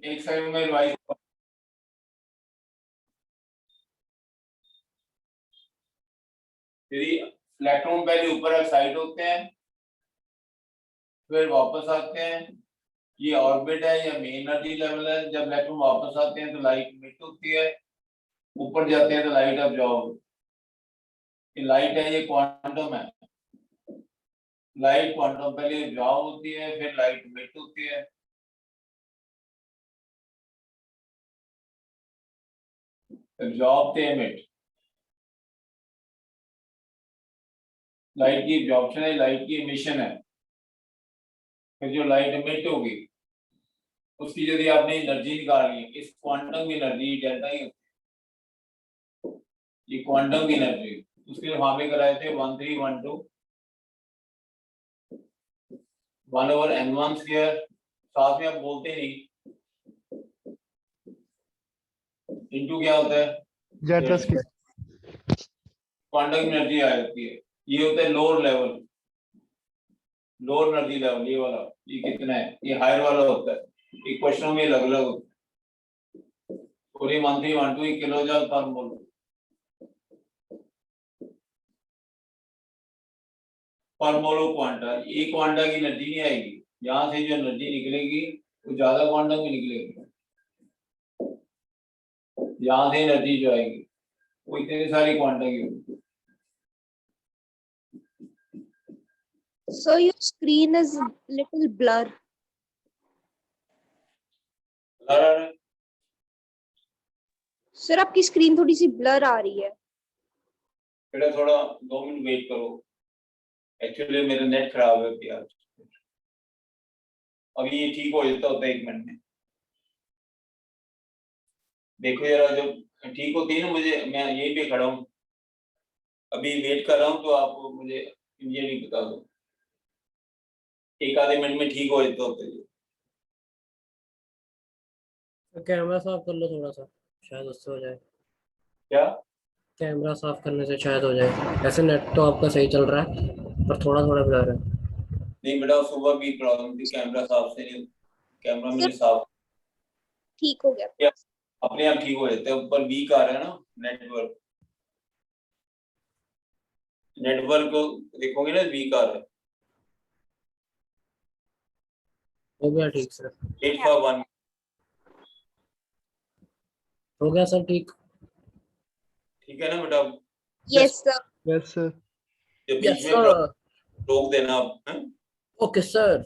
एक सेकंड में रिवाइज। यदि इलेक्ट्रॉन पहले ऊपर एक्साइट होते हैं फिर वापस आते हैं, ये ऑर्बिट है या मेन एनर्जी लेवल है। जब इलेक्ट्रॉन वापस आते हैं तो लाइट मिट होती है, ऊपर जाते हैं तो लाइट अब्जॉर्ब। ये लाइट है, ये क्वांटम है। लाइट क्वांटम पहले अब्जॉर्ब होती है फिर लाइट मिट होती है। अब्जॉर्ब थे मिट, लाइट की एब्जॉर्प्शन है, लाइट की एमिशन है। फिर जो लाइट एमिट होगी उसकी यदि आपने एनर्जी निकालनी है, इस क्वांटम की एनर्जी डेल्टा ही होती है। ये क्वांटम की एनर्जी उसके लिए वहां पे कराए थे 1312 1/n1 स्क्वायर। साथ में आप बोलते नहीं, इनटू क्या होता है जेड स्क्वायर। क्वांटम एनर्जी आ जाती है। ये होता है lower level, lower energy level. ये वाला ये कितना है, ये हायर वाला होता है। एक क्वेश्चन में अलग अलग होता है। पूरी 1312 किलो जूल पर मोल। पर मोलो क्वांटा, ये क्वांटा की एनर्जी नहीं आएगी, यहाँ से जो एनर्जी निकलेगी वो ज्यादा क्वांटम की निकलेगी। यहाँ से एनर्जी जो आएगी वो इतनी सारी क्वांटा की होगी। So your screen is little blur. Sir आपकी स्क्रीन थोड़ी सी ब्लर आ रही है। बेटा थोड़ा 2 मिनट वेट करो, एक्चुअली मेरा नेट खराब है यार। अभी ये ठीक हो जाता होता है 1 मिनट में। देखो जरा, जब ठीक होती है ना, मुझे मैं यहीं पे खड़ा हूँ, अभी वेट कर रहा हूँ, तो आप मुझे ये नहीं बता दो, 1 आधे मिनट में ठीक हो जाता होता है। कैमरा साफ कर लो थोड़ा सा, शायद उससे हो जाए। क्या कैमरा साफ करने से शायद हो जाए। ऐसे नेट तो आपका सही चल रहा है पर थोड़ा थोड़ा ब्लर है। नहीं बेटा, सुबह भी प्रॉब्लम थी, कैमरा साफ से नहीं, कैमरा मैंने साफ ठीक हो गया। किया, अपने आप ठीक हो जाते हैं। ऊपर वीक आ रहा है ना नेटवर्क, नेटवर्क देखोगे ना वीक आ रहा है। हो गया ठीक सर। 8 हो गया सर ठीक। ठीक है ना बेटा? Yes sir. Yes sir. जब यस बीच में सर। रोक देना आप, हैं? Okay sir.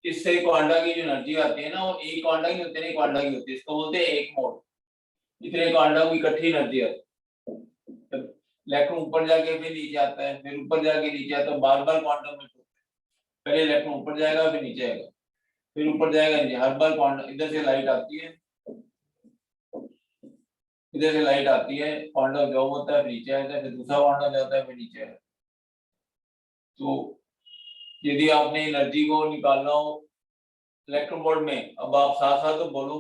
इससे क्वांटा की जो एनर्जी आती है ना, वो एक क्वांटा की होती है, क्वांटा की होती है, इसको बोलते हैं एक मोड। इतने क्वांटा की इकट्ठी एनर्जी आती है। इलेक्ट्रॉन ऊपर जाके फिर नीचे आता है, फिर ऊपर जाके नीचे आता है, बार बार क्वांटम में होता है। पहले इलेक्ट्रॉन ऊपर जाएगा फिर नीचे आएगा, फिर ऊपर जाएगा नीचे। हर बार क्वांटम, इधर से लाइट आती है, इधर से लाइट आती है, क्वांटम जॉब होता है, फिर नीचे आता है, फिर दूसरा क्वांटम जाता है, फिर नीचे आता है। तो यदि आपने एनर्जी को निकालना हो इलेक्ट्रॉन वोल्ट में, अब आप साथ साथ तो बोलो,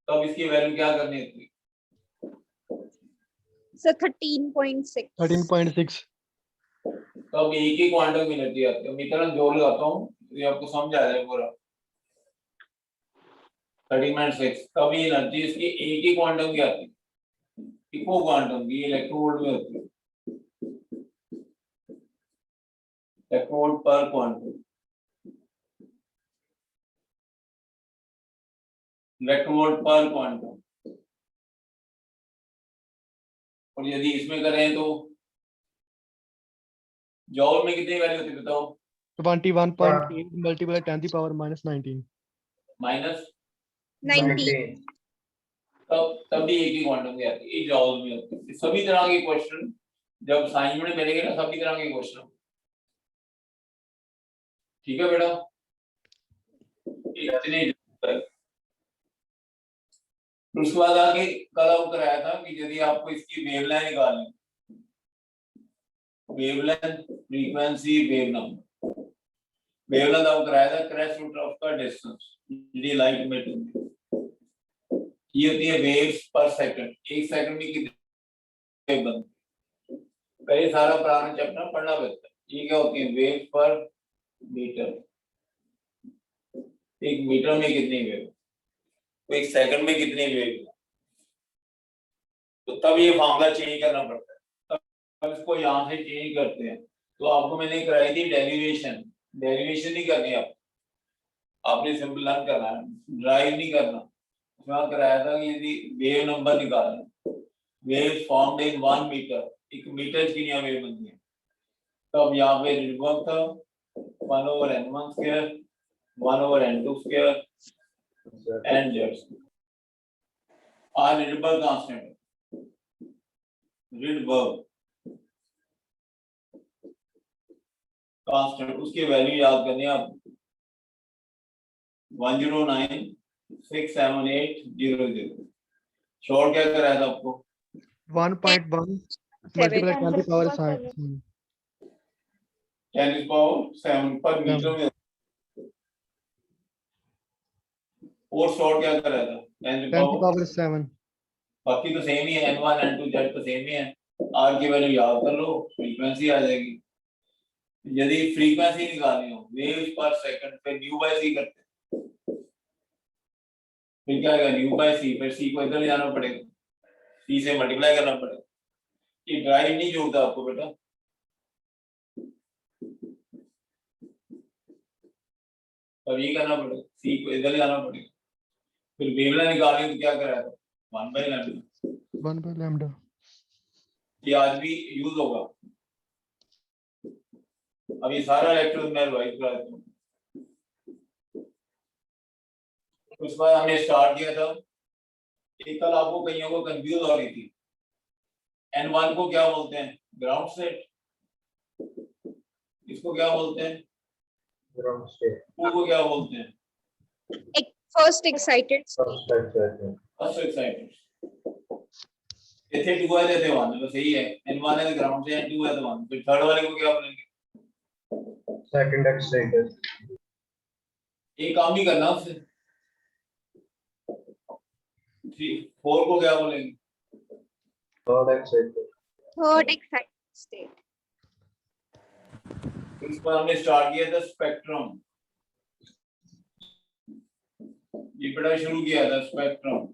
तब इसकी वैल्यू क्या करनी होती है? सर 13.6। 13.6। तब एक ही क्वांटम की एनर्जी आती है। मैं इतना जोर लगाता हूँ ये आपको समझ आ जाए पूरा। 13.6 तब ये एनर्जी इसकी एक ही क्वांटम की आती है, इको क्वांटम की, इलेक्ट्रॉन वोल्ट में होती है। इलेक्ट्रॉन वोल्ट पर क्वांटम, इलेक्ट्रॉन वोल्ट पर क्वांटम। और यदि इसमें करें तो जॉल में कितनी वैल्यू होती है बताओ? 21.8 मल्टीप्लाई 10⁻⁻19 माइनस 90। तब भी एक ही क्वांटम की आती है, ये जॉल में होती है। सभी तरह के क्वेश्चन जब साइंस में मिलेंगे ना, सभी तरह के क्वेश्चन, ठीक है बेटा? इतने उसके बाद आगे कल आप कराया था कि यदि आपको इसकी वेवलेंथ निकालनी, wavelength, frequency, wave number. Wavelength आप कराया था क्रैश रूट ऑफ का डिस्टेंस, यदि लाइट में ये होती है वेव्स पर सेकंड। 1 सेकंड में कितनी वेव बनती है? पहले सारा प्रारंभ चैप्टर पढ़ना पड़ता है। ये क्या होती है? वेव पर मीटर, एक मीटर में कितनी वेव, तो एक सेकंड में कितनी वेव, तो तब ये फॉर्मूला चेंज करना पड़ता है, तब इसको यहाँ से चेंज करते हैं। तो आपको मैंने कराई थी डेरिवेशन, डेरिवेशन नहीं करनी आपने सिंपल लर्न करना है, ड्राइव नहीं करना। उसमें कराया था कि यदि वेव नंबर निकालना, वेव फॉर्म्ड इन 1 मीटर, एक मीटर की यहाँ वेव बनती है, तब यहाँ पे रिवर्क था 1/n1 square 1/n2 square and Z R Rydberg constant, Rydberg constant, उसकी वैल्यू याद करनी है आप 1096780। शॉर्ट क्या कराया था आपको 1.1 multiply 10 to power 7 10⁻⁷ पर मीटर में, और शॉर्ट क्या कराया था 10 10 to power 7 बाकी तो सेम ही है, n1 n2 z तो सेम ही है। r की वैल्यू याद कर लो, फ्रीक्वेंसी आ जाएगी। यदि फ्रीक्वेंसी निकालनी हो वेव्स पर सेकंड पे न्यू बाय सी करते हैं, फिर क्या आएगा न्यू बाय सी, फिर सी को इधर ले जाना पड़ेगा, सी से मल्टीप्लाई करना पड़ेगा। ये ड्राइव नहीं जोड़ता आपको बेटा, तब ये करना पड़ेगा, सी को इधर ले जाना पड़ेगा। फिर वेवलेंथ निकालनी तो क्या कराया था 1/λ, 1 by lambda। ये आज भी यूज होगा। अब ये सारा लेक्चर मैं रिवाइज करा देता हूँ। उसके बाद हमने स्टार्ट किया था, एक कल आपको कईयों को कंफ्यूज हो रही थी, n1 को क्या बोलते हैं ग्राउंड स्टेट, इसको क्या बोलते हैं ग्राउंड स्टेट, 2 को क्या बोलते हैं first excited first excited, first excited. इथे 2 है इथे 1 है, बस यही है। n1 है तो ग्राउंड से, n2 है तो 1, फिर थर्ड वाले को क्या बोलेंगे सेकंड एक्साइटेड, एक काम नहीं करना उससे। 4 को क्या बोलेंगे थर्ड एक्साइटेड, स्टेट। इस पर हमने स्टार्ट किया था स्पेक्ट्रम, ये पढ़ा शुरू किया था स्पेक्ट्रम।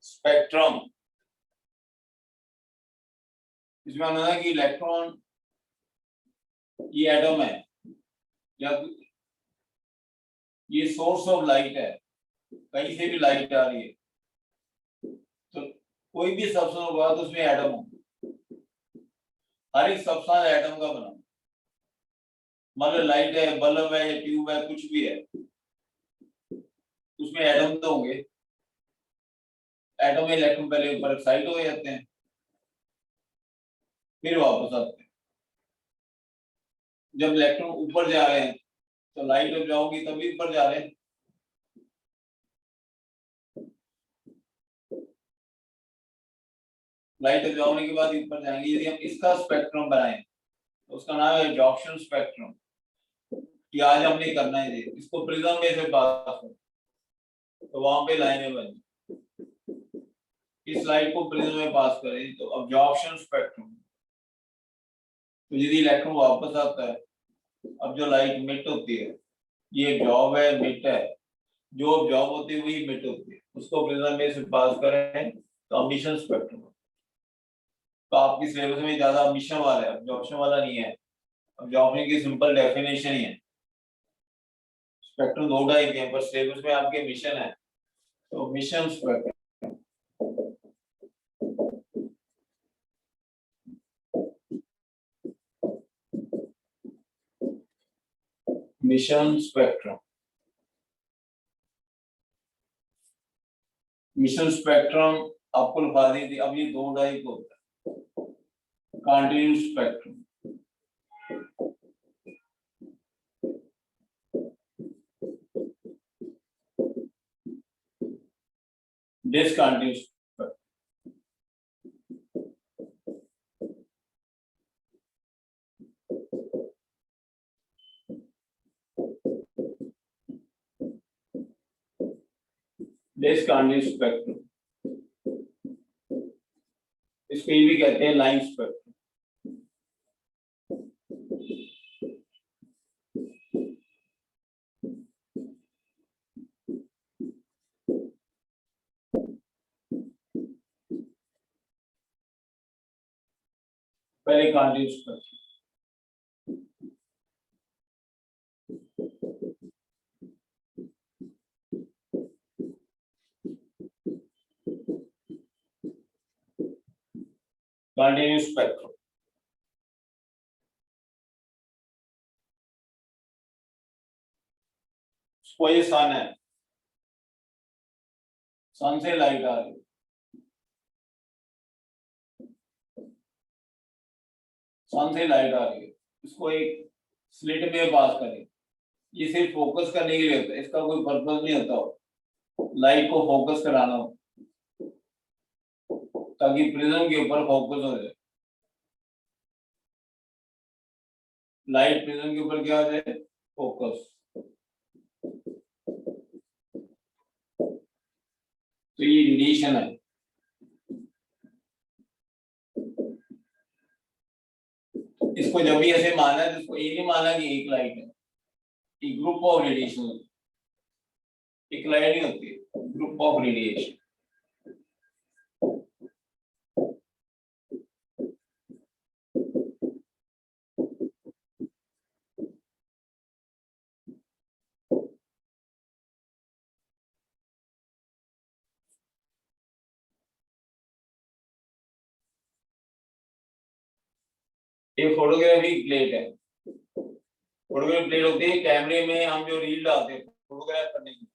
स्पेक्ट्रम इसमें हमने कहा कि इलेक्ट्रॉन ये एटम है या ये सोर्स ऑफ लाइट है, कहीं से भी लाइट आ रही है, तो कोई भी सब्सटेंस होगा तो उसमें एटम होगा, हर एक सब्सटेंस एटम का बना। मतलब लाइट है, बल्ब है या ट्यूब है, कुछ भी है उसमें एटम तो होंगे। एटम में इलेक्ट्रॉन पहले ऊपर एक्साइट हो जाते हैं, फिर वापस आते हैं। जब इलेक्ट्रॉन ऊपर जा रहे हैं तो लाइट जब जाओगी तभी ऊपर जा रहे हैं। लाइट जब जाने के बाद ऊपर जाएंगे। यदि हम इसका स्पेक्ट्रम बनाएं तो उसका नाम है एब्जॉर्प्शन स्पेक्ट्रम। कि आज हमने करना है, इसको प्रिज्म में से पास करो तो वहां पे लाइनें बनी, इस लाइट को प्रिज्म में पास करें तो एब्जॉर्प्शन स्पेक्ट्रम। तो यदि इलेक्ट्रॉन वापस आता है, अब जो लाइट मिट होती है ये एब्जॉर्ब है, मिट है, जो एब्जॉर्ब होती है वही मिट होती है, उसको प्रिज्म में से पास करें तो एमिशन स्पेक्ट्रम। तो आपकी सिलेबस में ज्यादा एमिशन वाला है, एब्जॉर्प्शन वाला नहीं है। एब्जॉर्प्शन की सिंपल डेफिनेशन ही है। स्पेक्ट्रम 2 टाइप के हैं, पर सिलेबस में आपके एमिशन है, तो emission spectrum. Mission spectrum, mission spectrum आपको लिखा दी थी। अब ये 2 टाइप होता है, continuous spectrum, discontinuous spectrum. This continuous spectrum, इसको ये भी कहते हैं लाइन स्पेक्ट्रम। पहले कंटिन्यूस स्पेक्ट्रम, कंटिन्यूस स्पेक्ट्रम। कोई सन है, सन से लाइट आ रही है, सन से लाइट आ रही है, इसको एक स्लिट में पास करें। ये सिर्फ फोकस करने के लिए होता है, इसका कोई पर्पस नहीं होता लाइट को फोकस कराना हो, ताकि प्रिज्म के ऊपर फोकस हो जाए। लाइट प्रिज्म के ऊपर क्या हो जाए, फोकस। तो ये रेडिएशन है। इसको जब भी ऐसे माना है, तो इसको ये नहीं माना कि एक लाइट है, एक ग्रुप ऑफ रेडिएशन, एक लाइट नहीं होती, ग्रुप ऑफ रेडिएशन। ये फोटोग्राफी प्लेट है। फोटोग्राफी प्लेट होती है कैमरे में हम जो रील डालते हैं फोटोग्राफ करने की,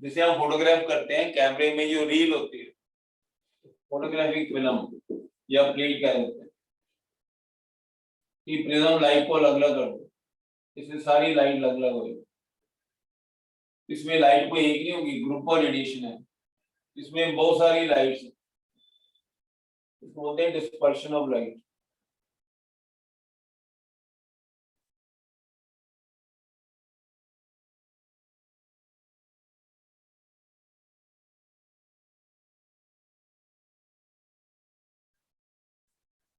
जिसे हम फोटोग्राफ करते हैं कैमरे में जो रील होती है, फोटोग्राफिक फिल्म या प्लेट कह देते हैं। कि प्रिज्म लाइट को अलग अलग कर दो, इसमें सारी लाइट अलग अलग होगी। इसमें लाइट को एक नहीं होगी, ग्रुप ऑफ रेडिएशन है, इसमें बहुत सारी लाइट्स है, इसको बोलते हैं डिस्पर्शन ऑफ लाइट।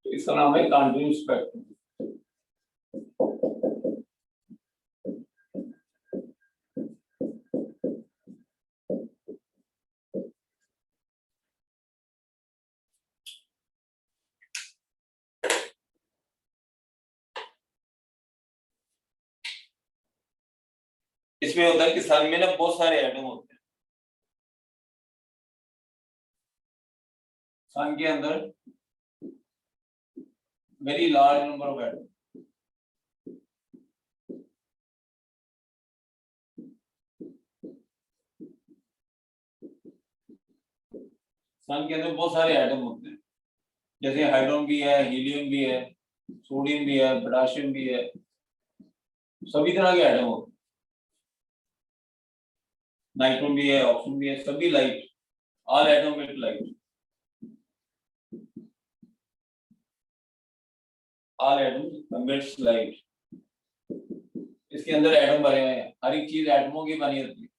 तो इसका नाम है कंटिन्यूस स्पेक्ट्रम। इसमें होता है कि सन में ना बहुत सारे एटम होते हैं, सन के अंदर very large number of atom. Sun के अंदर बहुत सारे एटम होते हैं, जैसे हाइड्रोजन भी है, हीलियम भी है, सोडियम भी है, पोटेशियम भी है, सभी तरह के एटम होते हैं, नाइट्रोजन भी है, ऑक्सीजन भी है, सभी light, all atom with light, all atom emits light. इसके अंदर एटम भरे हुए हैं, हर एक चीज एटमों की बनी होती है।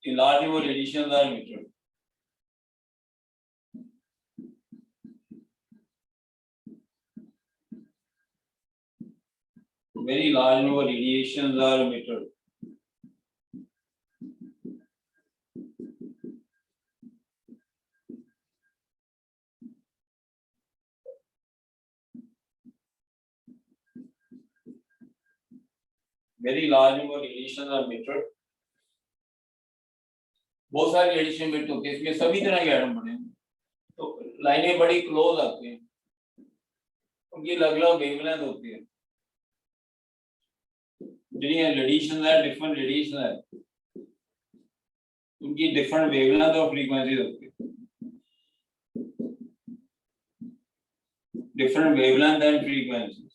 large वो radiations are emitted। Very large number radiations are emitted। Very large number radiations are emitted। बहुत सारे रेडिएशन इमिट होते हैं, इसमें सभी तरह के एटम बने हैं, तो लाइनें बड़ी क्लोज आती हैं, उनकी अलग अलग वेवलेंथ होती है। रेडिएशन है, डिफरेंट रेडिएशन है, उनकी डिफरेंट वेवलेंथ और फ्रीक्वेंसीज होती है, different wavelength and frequencies.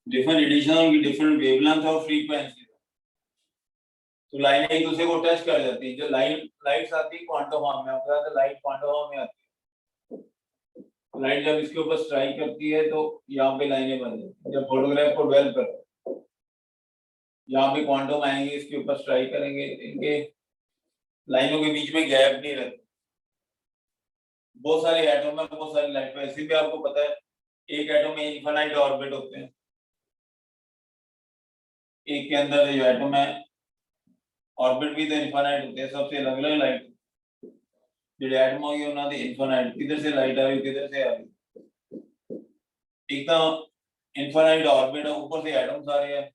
Different एडिशन की डिफरेंट वेवलेंथ और फ्रीक्वेंसी, तो लाइनें एक दूसरे को टच कर जाती है। जो लाइट्स आती है क्वांटम फॉर्म में, आपको पता है लाइट क्वांटम फॉर्म में आती है। लाइट जब इसके ऊपर स्ट्राइक करती है तो यहाँ पे लाइनें बन जाती है। जब फोटोग्राफ को डेवलप करते हैं, यहाँ पे क्वांटम आएंगे, इसके ऊपर स्ट्राइक करेंगे, इनके लाइनों के बीच में गैप नहीं रहता। बहुत सारे एटम में बहुत सारी लाइट, वैसे भी आपको पता है एक एटम में इनफाइनाइट ऑर्बिट होते हैं। एक के अंदर जो एटम है ऑर्बिट भी तो इनफाइनाइट होते हैं, सबसे अलग अलग लाइट जो एटम हो गया उन्होंने इनफाइनाइट, किधर से लाइट आई किधर से आ रही, एक तो इनफाइनाइट ऑर्बिट है, ऊपर से एटम सारे हैं,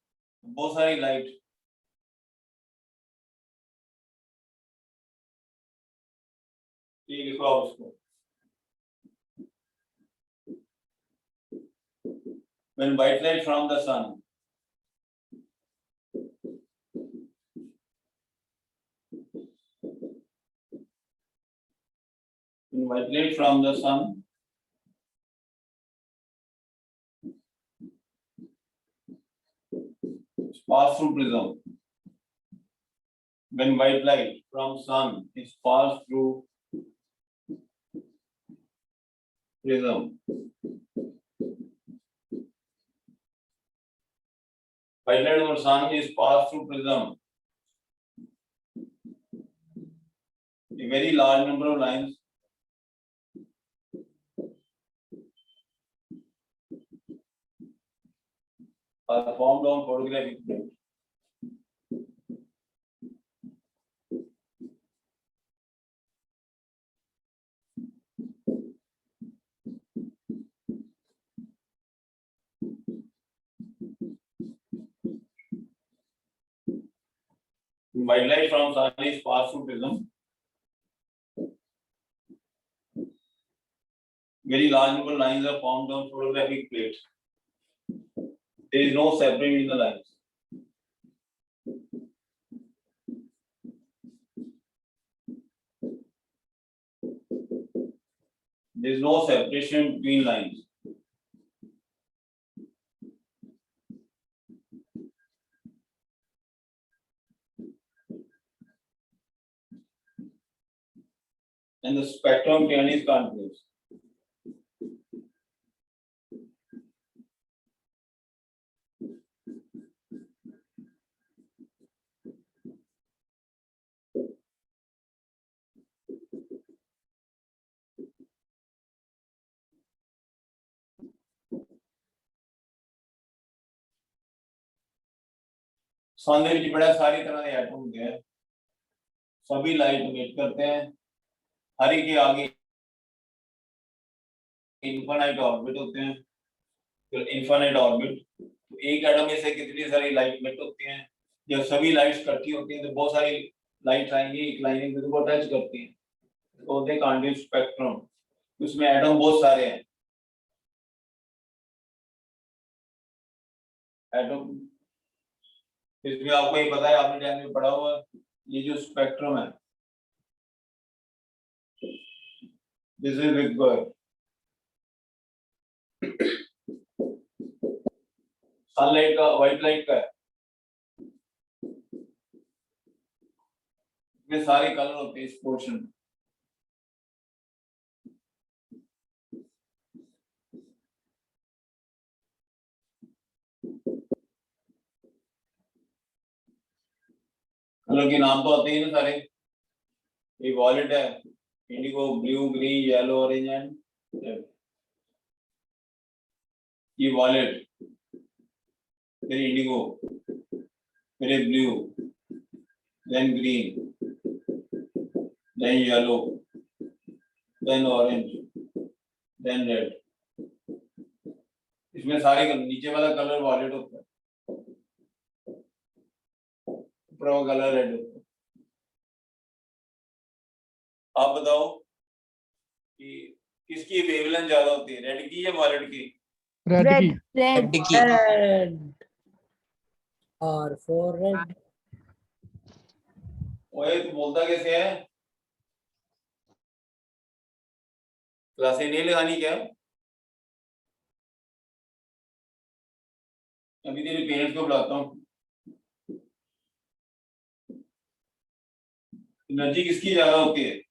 बहुत सारी लाइट। ये लिखो आप उसको, when white light from the sun when white light from the sun pass through prism, when white light from sun is passed through prism, white light from sun is passed through prism, a very large number of lines are formed on photographic plate. White light from sun is passed through prism. Very large number of lines are formed on photographic plate. There is no separating the lines. There is no separation between lines. And the spectrum turn is continuous. सन ਦੇ ਵਿੱਚ बड़ा सारी तरह के atom होते हैं, सभी light emit करते हैं, हर एक के आगे इनफाइनाइट ऑर्बिट होते हैं, फिर इनफाइनाइट ऑर्बिट, तो एक एटम में से कितनी सारी लाइट इमिट होती हैं। जब सभी लाइट्स इकट्ठी होती हैं तो बहुत सारी लाइट आएंगी, एक लाइन एक दूसरे को टच करती हैं, तो होते हैं कॉन्टिन्यूस स्पेक्ट्रम। उसमें एटम बहुत सारे हैं, एटम इसमें आपको ये पता है, आपने टाइम में पढ़ा हुआ, ये जो स्पेक्ट्रम है this is big bird, sunlight का, व्हाइट लाइट का है, इसमें सारे कलर होते हैं इस पोर्शन में। कलर के नाम तो आते हैं ना सारे, ये वॉलेट है, indigo, blue, green, yellow, orange and red. ये वॉलेट, फिर इंडिगो, फिर blue, then green, then yellow, then orange, then red. इसमें सारे कलर, नीचे वाला कलर वॉलेट होता है, ऊपर वाला कलर रेड होता है। आप बताओ कि किसकी वेवलेंथ ज्यादा होती है, रेड की या वॉलेट की? रेड की। Red Red. R for red. ओए तू बोलता कैसे है? क्लासें नहीं लगानी क्या? अभी तेरे पेरेंट्स को बुलाता हूँ। एनर्जी किसकी ज्यादा होती है?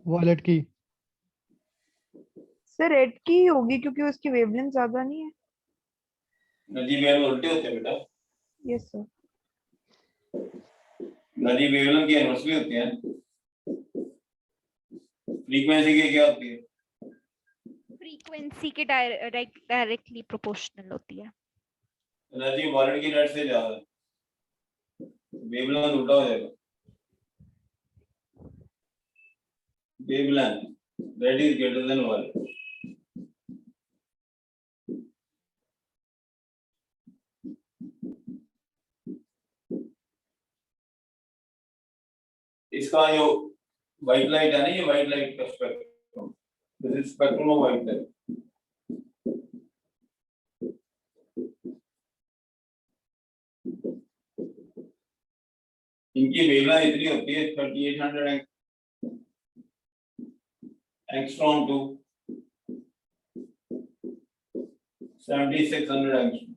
वॉलेट की। सर रेड की ही होगी क्योंकि उसकी वेवलेंथ ज्यादा नहीं है। एनर्जी वैल्यू उल्टे होते हैं बेटा। Yes sir. एनर्जी वेवलेंथ की इनवर्सली होती है। फ्रीक्वेंसी की क्या होती है? फ्रीक्वेंसी के डायरेक्टली प्रोपोर्शनल होती है। एनर्जी वॉलेट की रेट से ज्यादा है, वेवलेंथ उल्टा हो जाएगा। Wavelength that is greater than वॉलेट। इसका जो व्हाइट लाइट है ना, ये व्हाइट लाइट का spectrum, this is spectrum of white light. इनकी वेवलेंथ इतनी होती है 3800 angstrom to 7600 angstrom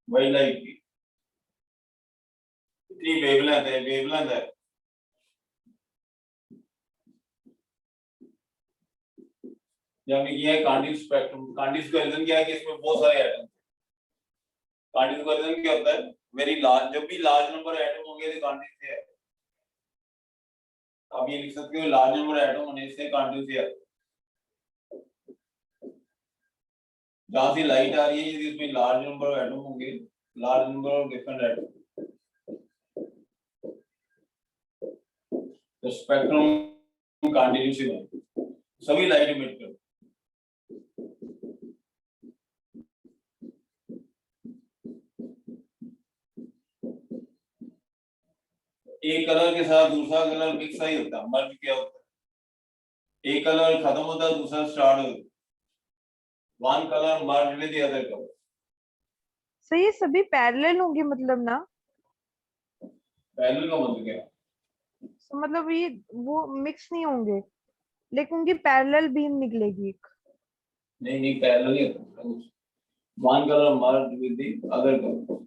white light की इतनी वेवलेंथ है। जब हमने किया है कार्डिस स्पेक्ट्रम, कार्डिस का रीजन क्या है कि इसमें बहुत सारे एटम। कार्डिस का रीजन क्या होता है? वेरी लार्ज, जब भी लार्ज नंबर एटम होंगे तो कार्डिस से है। आप ये लिख सकते हो लार्ज नंबर एटम होने से कार्डिस से है। जहां से लाइट आ रही है यदि उसमें लार्ज नंबर ऑफ एटम होंगे, large number of different atom, तो स्पेक्ट्रम कंटिन्यूस है, सभी लाइट इमिट करते। एक कलर के साथ दूसरा कलर मिक्स ही होता है, मर्ज क्या होता है? एक कलर खत्म होता है, दूसरा स्टार्ट होता है। One colour merge with the other colour. Sir ये सभी पैरेलल होंगे मतलब ना? पैरेलल का मतलब क्या है? तो मतलब ये वो मिक्स नहीं होंगे लेकिन उनकी पैरेलल बीम निकलेगी एक। नहीं पैरेलल ही होता है। One colour merge with the other colour.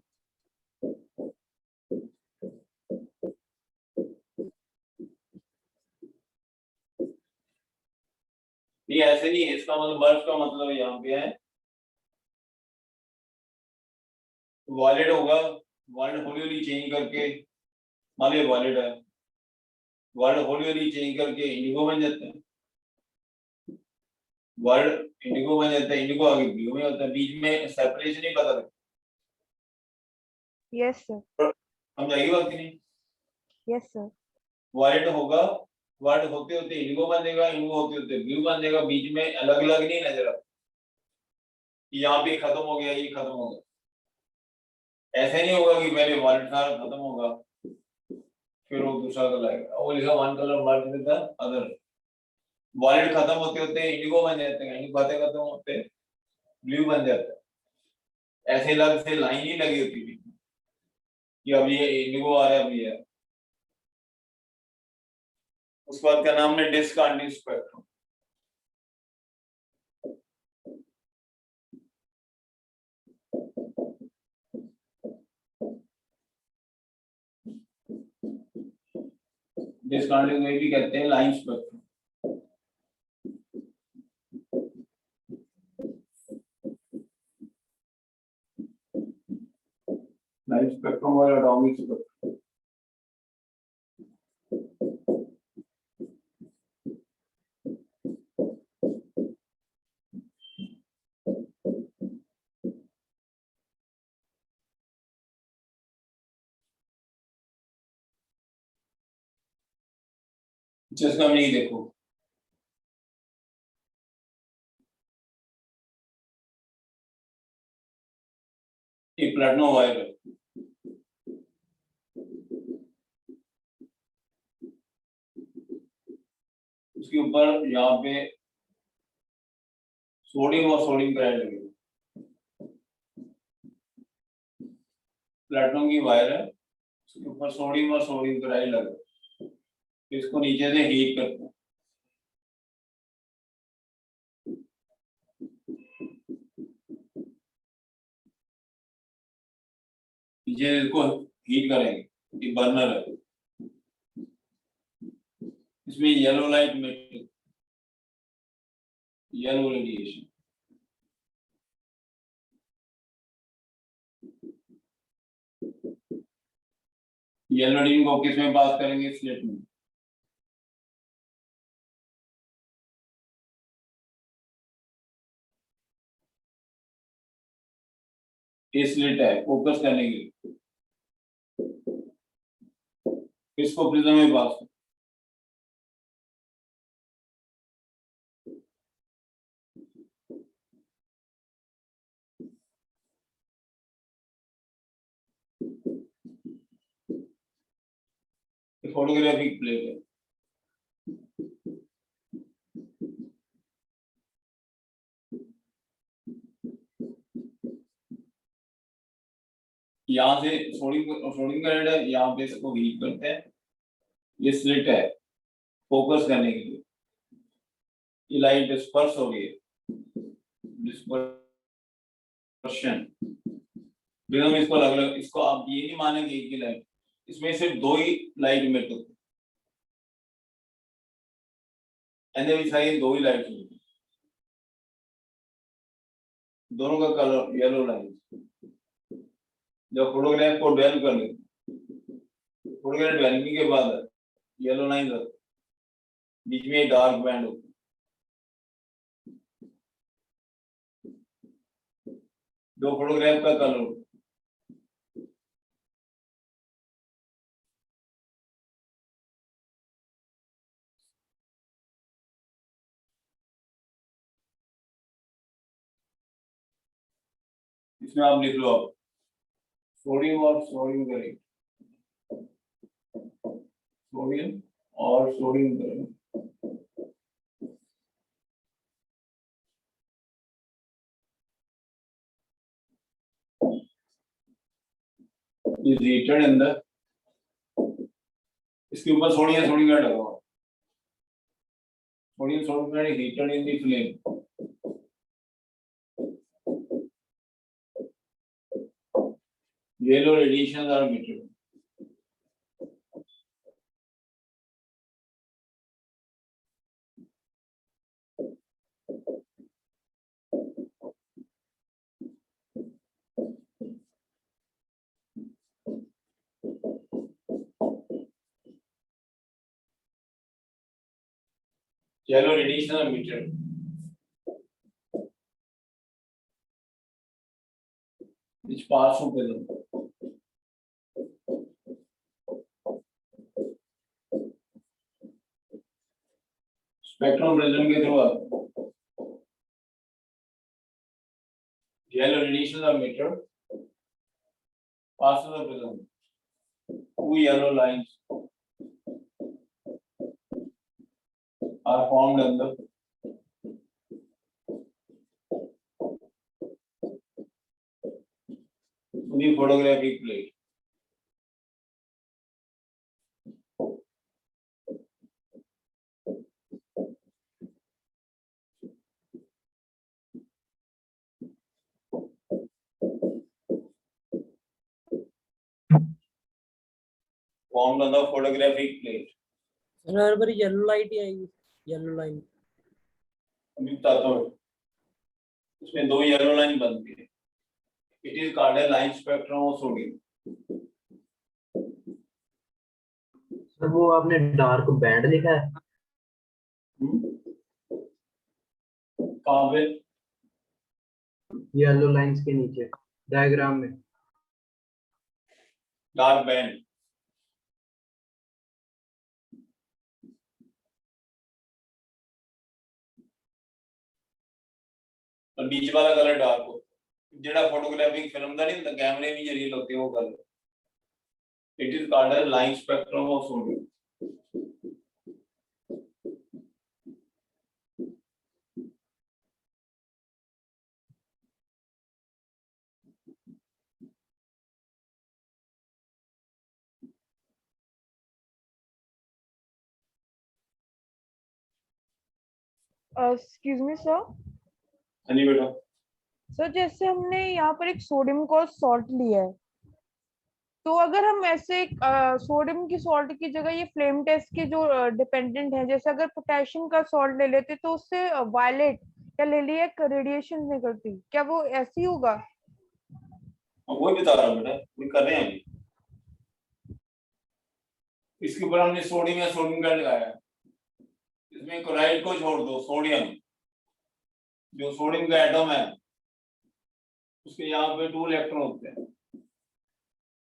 ये ऐसे नहीं है, इसका मतलब मर्ज का मतलब यहाँ पे है वॉलेट होगा, वॉलेट हौली हौली चेंज करके, मान लो वॉलेट है, वॉलेट हौली हौली चेंज करके इंडिगो बन जाता है। वर्ड इंडिगो बन जाता है, इंडिगो आगे ब्लू में होता है, बीच में सेपरेशन ही पता लगता। Yes sir. समझाइए बात की नहीं? Yes sir. वर्ड होगा, वर्ड होते होते इंडिगो बन जाएगा, इंडिगो होते होते ब्लू बन जाएगा, बीच में अलग अलग नहीं नजर आता यहाँ पे खत्म हो गया, ये खत्म हो गया। ऐसे नहीं होगा कि पहले वर्ड सारा खत्म होगा फिर वो दूसरा कलर आएगा, वो लिखा one colour merge with the other. Wallet खत्म होते होते इंडिगो बन जाते हैं, इंडिगो खत्म होते ब्लू बन जाता है। ऐसे अलग से लाइन ही लगी होती थी कि अब ये इंडिगो आ रहा है, अब ये है। उस बात का नाम है डिसकंटिन्यूअस स्पेक्ट्रम। डिसकंटिन्यूअस में भी कहते हैं लाइन स्पेक्ट्रम। लाइन स्पेक्ट्रम और एटॉमिक स्पेक्ट्रम। जिसका नहीं देखो, ये प्लेटिनम वायर है, उसके ऊपर यहाँ पे सोडियम और सोडियम क्लोराइड लगे। प्लेटिनम की वायर है, उसके ऊपर सोडियम और सोडियम क्लोराइड लगे, इसको नीचे से हीट करते हैं। ये इसको हीट करेंगे, ये बर्नर है, इसमें येलो लाइट में येलो रेडिएशन, येलो रेडिएशन को किस में पास करेंगे, स्लिट में। ये स्लिट है फोकस करने के लिए, इसको प्रिज्म में पास करें। फोटोग्राफिक प्लेट है, यहाँ से सोडियम क्लोराइड है, यहाँ पे इसको हीट करते हैं, ये स्लिट है फोकस करने के लिए, ये लाइट डिस्पर्स हो गई है, डिस्पर्शन। बिना इसको अलग अलग, इसको आप ये नहीं मानेंगे एक ही लाइट, इसमें सिर्फ दो ही लाइट इमिट होती है, दो ही लाइट होती है, दोनों का कलर येलो लाइट। जब फोटोग्राफ को डेवलप कर लेते, फोटोग्राफ डेवलपिंग के बाद येलो लाइन रहती, बीच में डार्क बैंड होती है, दो फोटोग्राफ का कलर होता है। इसमें आप लिख लो, आप सोडियम और सोडियम करेंगे, सोडियम और सोडियम करेंगे, is heated in the, इसके ऊपर सोडियम सोडियम लगा हुआ, sodium sodium heated in the flame, yellow radiations are emitted. Yellow radiation are emitted. Which pass through prism. Spectrum prism के through आता, yellow radiation are emitted, pass through the prism. Two yellow lines are formed in the photographic plate. Formed on the photographic plate. Sir हर बार yellow light ही आएगी, yellow line. अभी बताता हूँ, इसमें दो येलो लाइन बनती है, it is called a line spectrum of sodium. Sir वो आपने डार्क बैंड लिखा है? कहाँ पे? येलो लाइंस के नीचे डायग्राम में। डार्क बैंड, और बीच वाला कलर डार्क हो, जेड़ा फोटोग्राफिक फिल्म का नहीं होता, कैमरे में जरिए लगते हैं वो colour, it is called as line spectrum of sodium. Excuse me sir. हाँ जी बेटा। सर जैसे हमने यहाँ पर एक सोडियम का सॉल्ट लिया है, तो अगर हम ऐसे सोडियम की सॉल्ट की जगह ये फ्लेम टेस्ट के जो डिपेंडेंट है, जैसे अगर पोटेशियम का सॉल्ट ले लेते तो उससे वायलेट या लिलियक रेडिएशन निकलती, क्या वो ऐसी होगा? वही बता रहा हूँ बेटा, वही कर रहे हैं अभी। इसके ऊपर हमने सोडियम का लगाया, इसमें क्लोराइड को छोड़ दो, सोडियम, जो सोडियम का एटम है उसके यहाँ पे 2 इलेक्ट्रॉन होते हैं,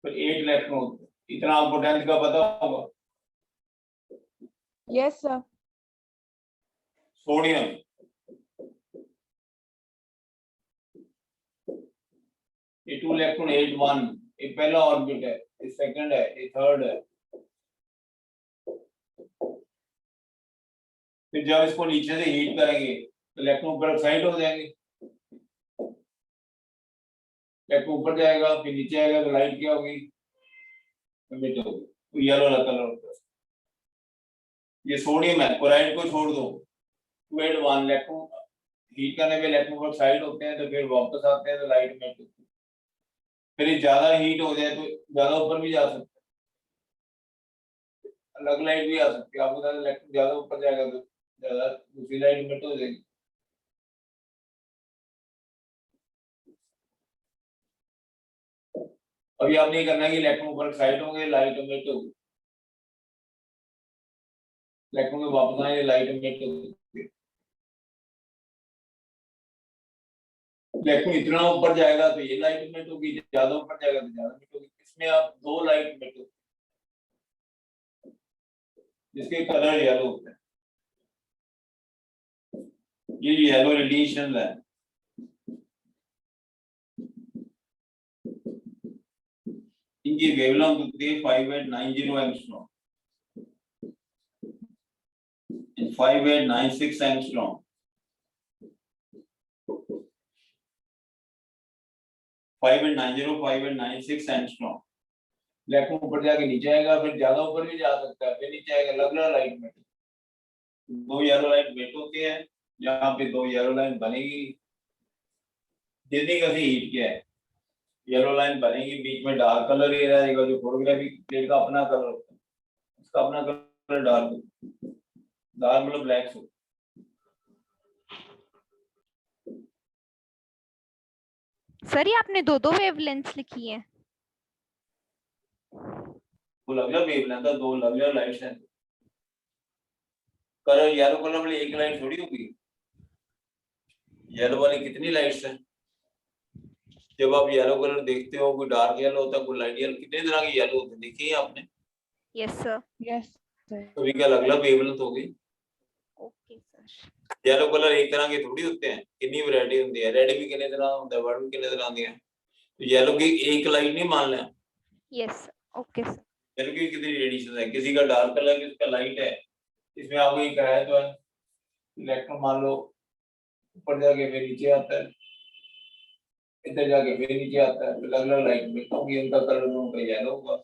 फिर 8 इलेक्ट्रॉन होते हैं। इतना आपको 10th का पता होगा। Yes sir. सोडियम ये 2 इलेक्ट्रॉन 8 1, ये पहला ऑर्बिट है, ये सेकंड है, ये थर्ड है। फिर जब इसको नीचे से हीट करेंगे तो इलेक्ट्रॉन ऊपर एक्साइट हो जाएंगे, इलेक्ट्रॉन ऊपर जाएगा, फिर नीचे आएगा तो लाइट क्या होगी, एमिट होगी, तो येलो कलर होता है। ये सोडियम है, क्लोराइड को छोड़ दो, 2 8 1 इलेक्ट्रॉन हीट करने पे इलेक्ट्रॉन ऊपर एक्साइट होते हैं, तो फिर वापस आते हैं तो लाइट एमिट होती है। फिर ये ज्यादा हीट हो जाए तो ज्यादा ऊपर भी जा सकते हैं, अलग लाइट भी आ सकती है। आपको पता है इलेक्ट्रॉन ज्यादा ऊपर जाएगा तो ज्यादा दूसरी लाइट एमिट हो जाएगी। अभी आप नहीं करना है कि इलेक्ट्रॉन ऊपर एक्साइट होंगे, लाइट एमिट होगी, इलेक्ट्रॉन में वापस आए लाइट एमिट होगी। इलेक्ट्रॉन इतना ऊपर जाएगा तो ये लाइट एमिट होगी, ज्यादा ऊपर जाएगा तो ज्यादा एमिट होगी। इसमें आप 2 लाइट एमिट होगी जिसके कलर येलो होते हैं। ये येलो रेडिएशन है, इनकी वेवलेंथ होती है 5890 एंगस्ट्रॉम, 5896 एंगस्ट्रॉम, 5890 5896 एंगस्ट्रॉम। इलेक्ट्रॉन ऊपर जाके नीचे आएगा, फिर ज्यादा ऊपर भी जा सकता है, फिर नीचे आएगा, अलग अलग लाइट में 2 येलो लाइट मेट होती है, यहाँ पे 2 येलो लाइन बनेगी। जितनी कभी हीट किया है येलो लाइन बनेगी, बीच में डार्क कलर ये रहेगा, जो फोटोग्राफिक प्लेट का अपना कलर होता है, उसका अपना कलर डार्क, डार्क मतलब ब्लैक हो। सर ये आपने दो वेवलेंथ्स लिखी है? वो अलग अलग वेवलेंथ है, 2 अलग अलग लाइट्स हैं। कलर येलो कलर वाली एक लाइट थोड़ी होगी, येलो वाली कितनी लाइट्स हैं। जब आप येलो कलर देखते हो, कोई डार्क येलो होता है, कोई लाइट येलो, कितने तरह के येलो होते हैं देखी है आपने? Yes sir. Yes sir. तो भी क्या अलग अलग वेवलेंथ होगी। Okay sir. येलो कलर एक तरह के थोड़ी होते हैं, कितनी वैरायटी होती है, रेड भी कितने तरह होता है, वर्ड भी कितने तरह होती है। तो येलो की एक लाइट नहीं मान लें। Yes okay sir. येलो की कितनी रेडिएशन है, किसी का डार्क कलर है, किसका लाइट है। इसमें आपको एक है तो इलेक्ट्रॉन मान लो ऊपर जाके फिर नीचे आता है, इधर जाके फिर नीचे आता है, अलग अलग लाइट में, क्योंकि उनका कलर उनका येलो होगा।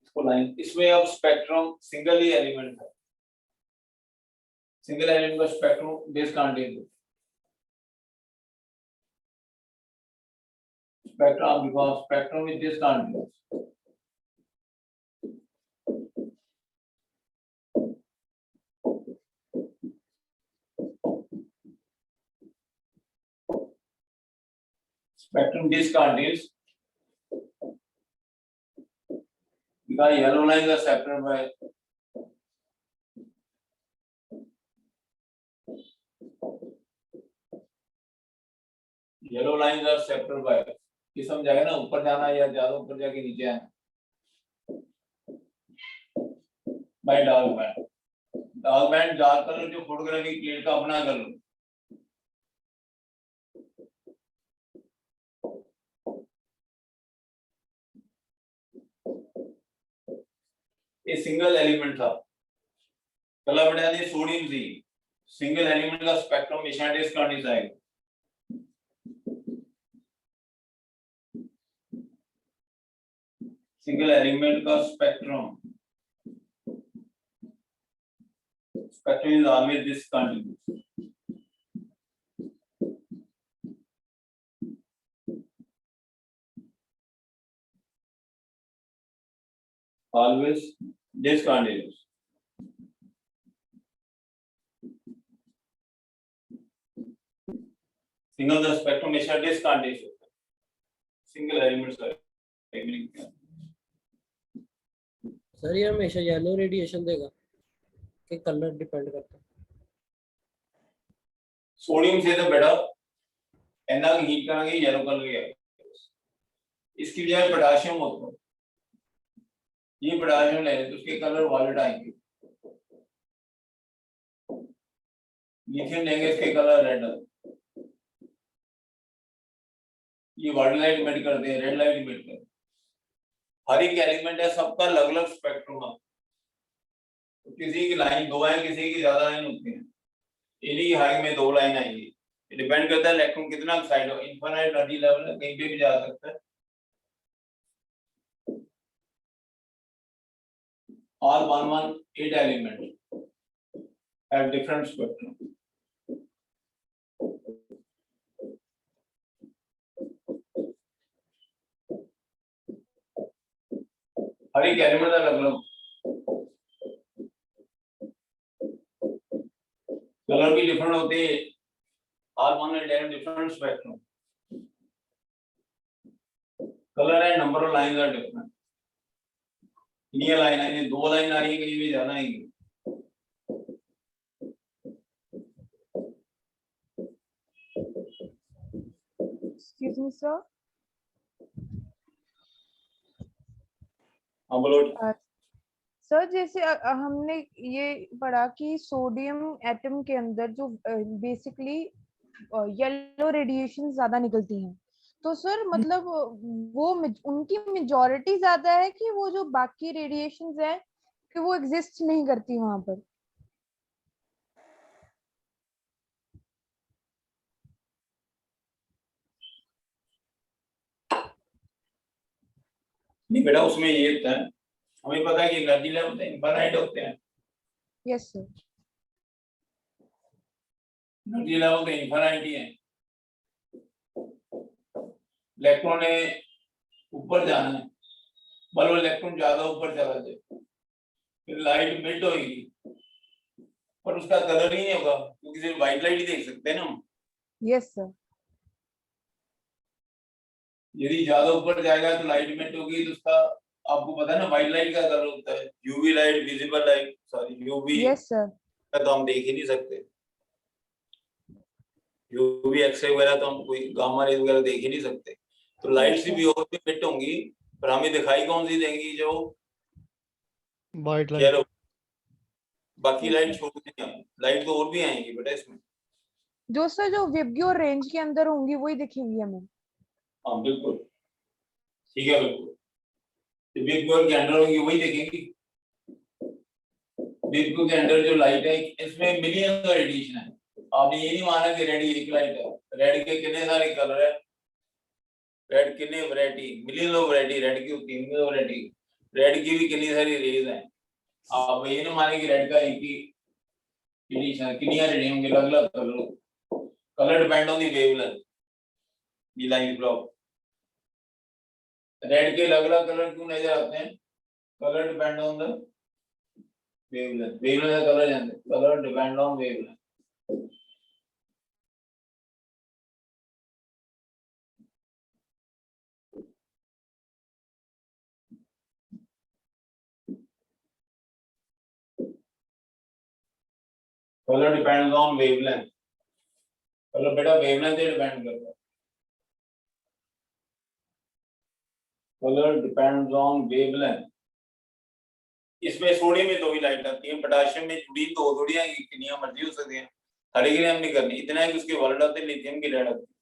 इसको लाइन, इसमें अब स्पेक्ट्रम सिंगल ही एलिमेंट है, सिंगल एलिमेंट का spectrum discontinuous spectrum, because spectrum is discontinuous. Spectrum discontinuous because yellow lines are separated by ये समझाएगा ना, ऊपर जाना या ज्यादा ऊपर जाके नीचे आना by dark band. Dark band dark colour जो फोटोग्राफिक प्लेट का अपना कलर, ये सिंगल एलिमेंट था, कलर बढ़ा दिया सोडियम सी, सिंगल एलिमेंट का स्पेक्ट्रम हमेशा डिसकंटिन्यूअस आएगा। सिंगल एलिमेंट का spectrum is always discontinuous. always discontinuous. Single the spectrum hमेशा discontinuous होता है, single elements का सर ये हमेशा येलो रेडिएशन देगा कि कलर डिपेंड करता है? सोडियम से तो बेटा एना हीट करेंगे येलो कलर के आएगा, इसकी बजाय पोटेशियम होता है, ये पोटेशियम ले तो उसके कलर वायलेट आएंगे, लिथियम लेंगे इसके कलर रेड, ये वाइट लाइट इमिट करते हैं, रेड लाइट इमिट करते हैं। हर एक एलिमेंट है, सबका अलग अलग स्पेक्ट्रम है, तो किसी की लाइन दो है, किसी की ज्यादा लाइन होती है, इन्हीं की हाई में दो लाइन आएंगी, डिपेंड करता है इलेक्ट्रॉन कितना एक्साइट हो, इनफाइनाइट एनर्जी लेवल है, कहीं पे भी जा सकता है। All 118 elements have different spectrum. हर एक एलिमेंट का अलग अलग कलर भी डिफरेंट होते हैं, all 118 different spectrum. कलर है, number of lines are different, ये लाइन है, ये दो लाइन आ रही है, कहीं भी जाना है। Excuse me, sir. हाँ बोलो। सर जैसे हमने ये पढ़ा कि सोडियम एटम के अंदर जो बेसिकली येलो रेडिएशन ज्यादा निकलती हैं, तो सर मतलब वो उनकी मेजॉरिटी ज्यादा है कि वो जो बाकी रेडिएशंस है कि वो एग्जिस्ट नहीं करती वहां पर? नहीं बेटा, उसमें ये होता है, हमें पता है कि एनर्जी लेवल इनफाइनाइट होते हैं। Yes sir. एनर्जी लेवल तो इनफाइनाइट ही है, इलेक्ट्रॉन ने ऊपर जाना है, बल्कि इलेक्ट्रॉन ज्यादा ऊपर चला जाए फिर लाइट मिट होगी, पर उसका कलर ही नहीं होगा, क्योंकि सिर्फ व्हाइट लाइट ही देख सकते हैं ना हम। Yes sir. यदि ज्यादा ऊपर जाएगा तो लाइट मिट होगी, तो उसका आपको पता है ना व्हाइट लाइट का कलर होता है, UV light, visible light, sorry UV yes sir. तो हम देख ही नहीं सकते, यूवी एक्सरे वगैरह तो हम कोई गामा रेज वगैरह देख ही नहीं सकते, तो लाइट से भी और भी मिट होंगी, पर हमें दिखाई कौन सी देंगी? जो वाइट लाइट, बाकी लाइट छोड़ देंगे, लाइट तो और भी आएंगी बेटा इसमें। जो सर जो विबग्यो रेंज के अंदर होंगी वही दिखेंगी हमें। हाँ बिल्कुल ठीक है, बिल्कुल बिग बॉल के अंदर होगी वही देखेंगी। बिग बॉल के अंदर जो लाइट है इसमें मिलियन का रेडिएशन है, आपने ये नहीं माना कि रेड एक लाइट है, रेड के कितने सारे कलर है, रेड कितने variety, million of variety red की होती है, मिलियन वैरायटी रेड की भी कितनी सारी रेज हैं, आप ये नहीं माने कि रेड का एक ही रेडिएशन, कितनी रेडिएशन होंगे, अलग अलग colour depend on the wavelength, ये लाइन ब्लॉक रेड के अलग अलग कलर क्यों नजर आते हैं? Colour depend on the wavelength, wavelength का कलर जानते हैं, colour depend on wavelength. Colour depends on wavelength, colour बेटा वेवलेंथ पे डिपेंड करता है, कलर डिपेंड्स ऑन वेवलेंथ। इसमें सोडियम में दो ही लाइट आती है, पोटेशियम में जुड़ी दो थोड़ी आएगी, कितनी मर्जी हो सकती है, हर एक ने हम नहीं करनी, इतना है कि उसके वर्ल्ड आते हैं, लिथियम की रेड आती है,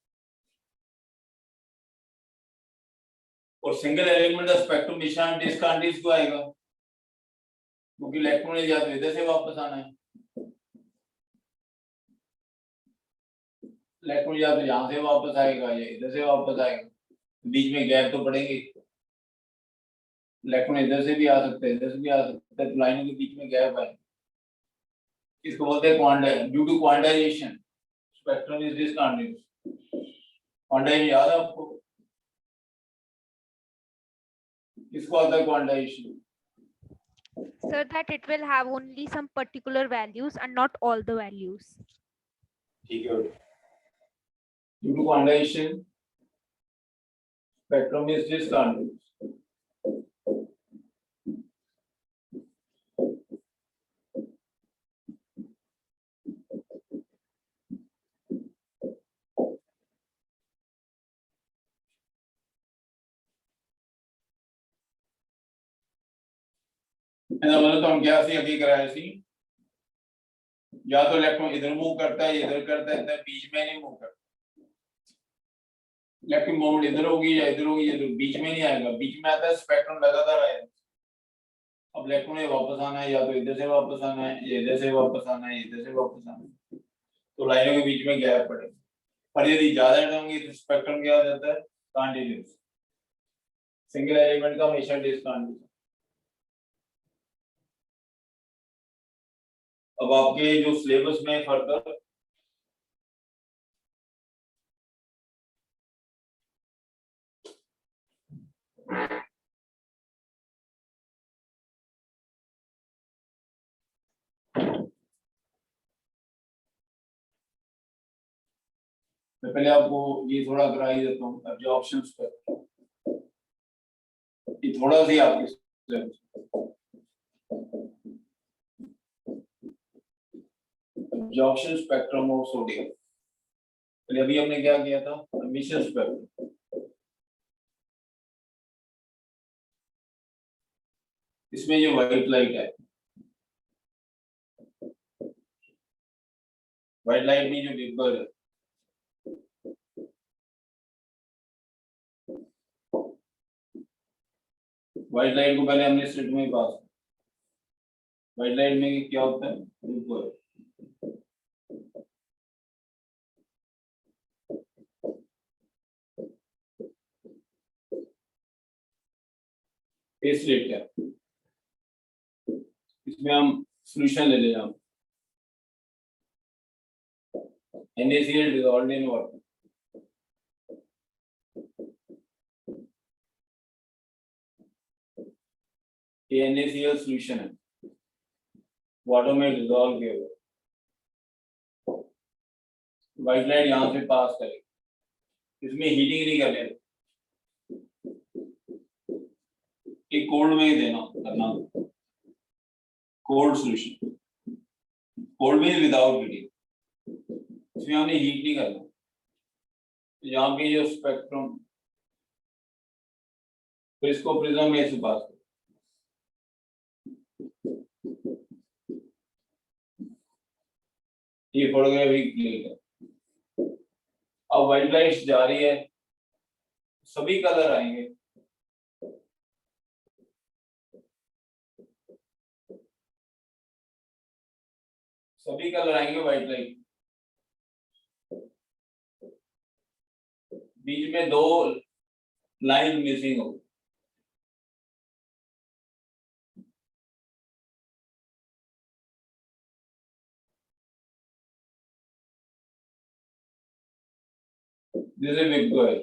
और सिंगल एलिमेंट का स्पेक्ट्रम निशान डिस्कंटिन्यूअस को आएगा, क्योंकि इलेक्ट्रॉन ने या तो इधर से वापस आना है, इलेक्ट्रॉन या तो यहाँ से वापस आएगा या इधर से वापस आएगा, बीच में गैप तो पड़ेंगे, इलेक्ट्रॉन इधर से भी आ सकते हैं, इधर से भी आ सकते हैं, तो लाइनों के बीच में गैप है, इसको बोलते हैं quantization, due to quantization spectrum is discontinuous. Quantization याद है आपको? किसको आता है quantization? Sir, that it will have only some particular values and not all the values. ठीक है बेटा. Due to quantization, spectrum is discontinuous. ਇਹਦਾ ਮਤਲਬ ਤੁਹਾਨੂੰ ਕਿਹਾ ਸੀ ਅੱਗੇ ਕਰਾਇਆ ਸੀ या तो इलेक्ट्रॉन इधर मूव करता है इधर करता है बीच में नहीं मूव करता इलेक्ट्रिक मूवमेंट इधर होगी या इधर होगी या बीच में नहीं आएगा बीच में आता है स्पेक्ट्रम लगातार आएगा अब इलेक्ट्रॉन ये वापस आना है या तो इधर से वापस आना है या इधर से वापस आना है इधर से वापस आना है तो लाइनों के बीच में गैप पड़ेगा पर यदि ज्यादा होंगी तो स्पेक्ट्रम क्या हो जाता है कंटीन्यूअस सिंगल एलिमेंट का हमेशा डिसकंटीन्यूअस अब आपके जो सिलेबस में फर्दर मैं पहले आपको ये थोड़ा करा ही देता हूँ एब्जॉर्प्शन स्पेक्ट्रम ये थोड़ा सी आपके syllabus absorption spectrum of sodium पहले अभी हमने क्या किया था एमिशन स्पेक्ट्रम इसमें ये व्हाइट लाइट है व्हाइट लाइट में जो वेपर है व्हाइट लाइट को पहले हमने स्लिट में पास व्हाइट लाइट में क्या होता है वेपर स्लिट है इसमें हम सॉल्यूशन ले लें हम NaCl dissolved in water ये NaCl सॉल्यूशन है वाटर में डिसॉल्व किया हुआ व्हाइट लाइट यहाँ से पास करेगी इसमें हीटिंग नहीं करने एक कोल्ड में ही देना करना कोल्ड सॉल्यूशन कोल्ड में विदाउट हीटिंग इसमें हमने हीट नहीं करना यहाँ पे जो स्पेक्ट्रम फिर इसको प्रिज्म में से पास करो ये फोटोग्राफी क्लिक है अब व्हाइट लाइट जा रही है सभी कलर आएंगे सभी कलर आएंगे व्हाइट लाइट बीच में दो लाइन मिसिंग हो दिस इज बिग बॉय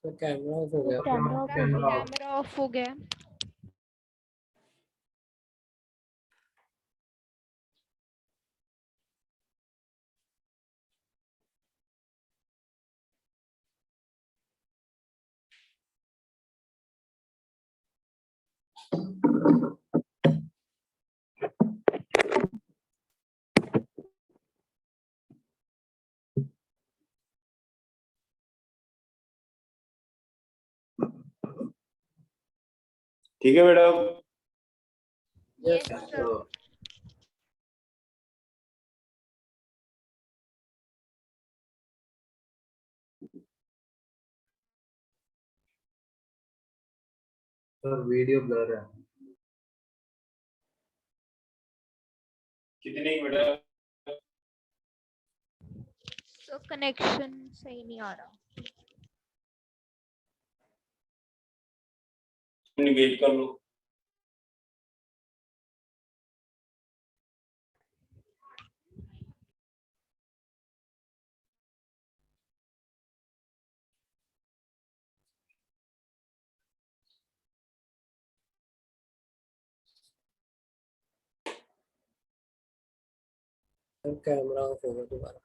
तो कैमरा ऑफ हो गया कैमरा ऑफ हो गया ठीक है बेटा yes sir sir video blur है कितनी बेटा तो कनेक्शन सही नहीं आ रहा। वेट कर लो। कैमरा ऑफ होगा दोबारा।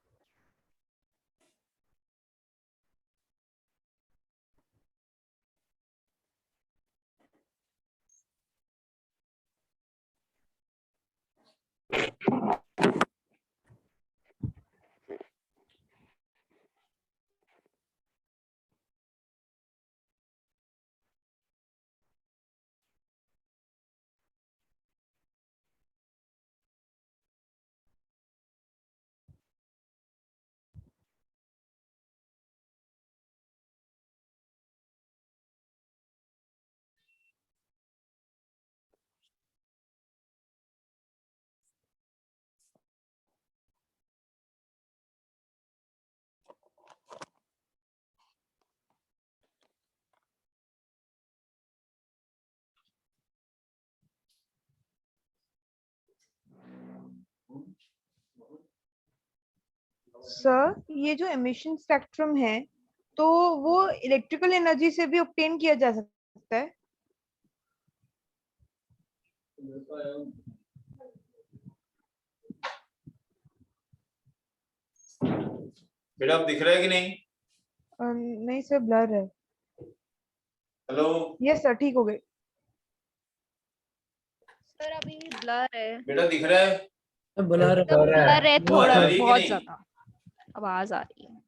सर ये जो एमिशन स्पेक्ट्रम है तो वो इलेक्ट्रिकल एनर्जी से भी ऑब्टेन किया जा सकता है? बेटा अब दिख रहा है कि नहीं? नहीं सर, ब्लर है। हेलो यस सर, ठीक हो गए। सर अभी ब्लर है। बेटा दिख रहा है? ब्लर ब्लर है आवाज थोड़ा, आ रही है कि बहुत नहीं? ज्यादा आवाज आ रही है।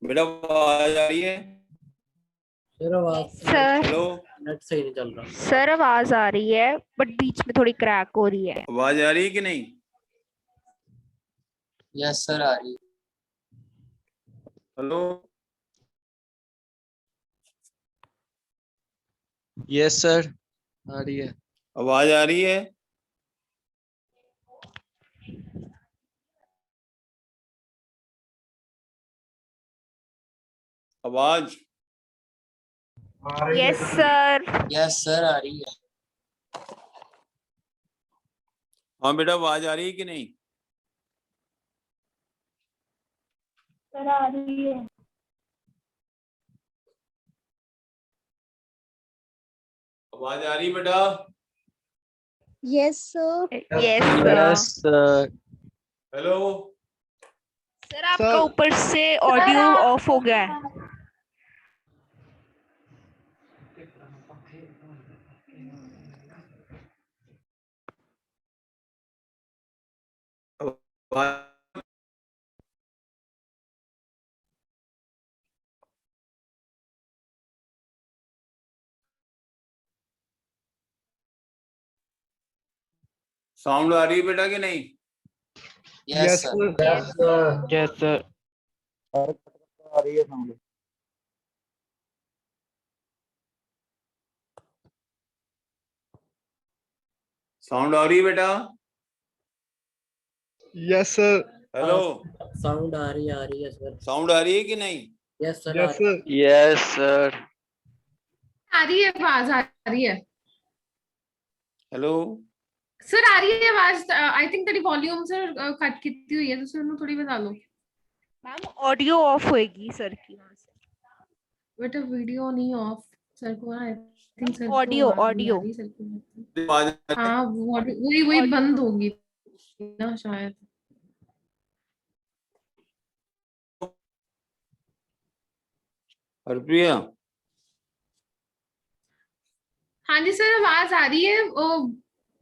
बेटा आवाज आ रही है? सर आवाज सर हेलो नेट सही नहीं चल रहा। सर आवाज आ रही है बट बीच में थोड़ी क्रैक हो रही है। आवाज आ रही है कि नहीं? यस सर आ रही है। हेलो यस सर आ रही है। आवाज आ रही है? आवाज यस सर। यस सर आ रही है। हाँ बेटा आवाज आ रही है कि नहीं? सर आ रही है। आवाज आ रही है बेटा? Yes, sir. Yes sir. Yes sir. Hello sir आपका ऊपर से ऑडियो ऑफ हो गया है। आवाज साउंड आ रही है बेटा कि नहीं? Yes sir. Yes sir. Yes sir. आ रही है साउंड। साउंड आ रही है बेटा? Yes sir. हेलो साउंड आ रही है सर। साउंड आ रही है कि नहीं? Yes sir. Yes sir. Yes sir. आ रही है आवाज, आ रही है हेलो सर, आ रही है आवाज। आई थिंक तेरी वॉल्यूम सर कट ਕੀਤੀ ਹੋਈ ਹੈ, ਤੁਸੀਂ ਉਹਨੂੰ ਥੋੜੀ ਵਧਾ ਲਓ। मैम ऑडियो ऑफ होएगी सर की वहां से। बेटा वीडियो नहीं ऑफ सर को, आई थिंक सर ऑडियो को ऑडियो सर को आवाज हाँ वही बंद होगी ना शायद। हरप्रिया हाँ जी सर आवाज आ रही है,